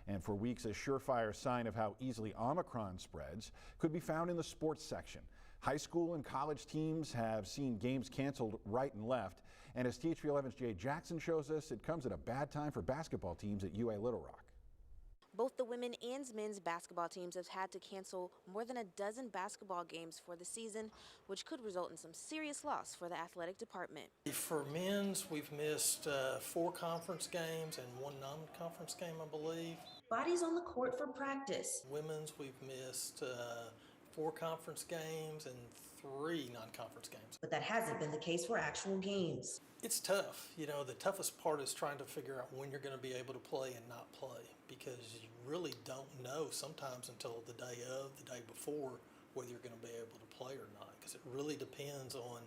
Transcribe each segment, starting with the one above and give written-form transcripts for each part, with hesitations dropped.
And for weeks, a surefire sign of how easily Omicron spreads could be found in the sports section. High school and college teams have seen games canceled right and left. And as THV 11's Jay Jackson shows us, it comes at a bad time for basketball teams at UA Little Rock. Both the women and men's basketball teams have had to cancel more than a dozen basketball games for the season, which could result in some serious loss for the athletic department. For men's, we've missed 4 conference games and 1 non-conference game, I believe. Bodies on the court for practice. Women's, we've missed 4 conference games and 3 non-conference games. But that hasn't been the case for actual games. It's tough. You know, the toughest part is trying to figure out when you're going to be able to play and not play, because you really don't know sometimes until the day of, the day before, whether you're going to be able to play or not, because it really depends on,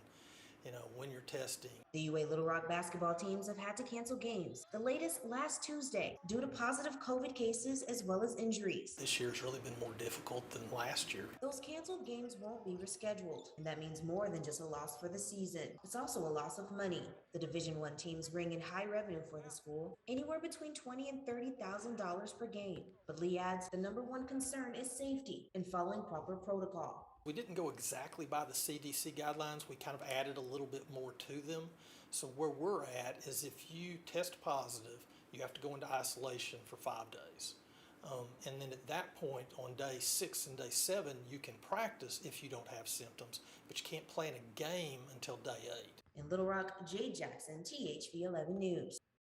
you know, when you're testing. The UA Little Rock basketball teams have had to cancel games, the latest last Tuesday, due to positive COVID cases as well as injuries. This year's really been more difficult than last year. Those canceled games won't be rescheduled, and that means more than just a loss for the season. It's also a loss of money. The Division I teams bring in high revenue for the school, anywhere between $20,000 and $30,000 per game. But Lee adds the #1 concern is safety and following proper protocol. We didn't go exactly by the CDC guidelines. We kind of added a little bit more to them. So where we're at is if you test positive, you have to go into isolation for 5 days. And then at that point, on day 6 and day 7, you can practice if you don't have symptoms, but you can't play in a game until day 8. In Little Rock, Jay Jackson, THV 11 News.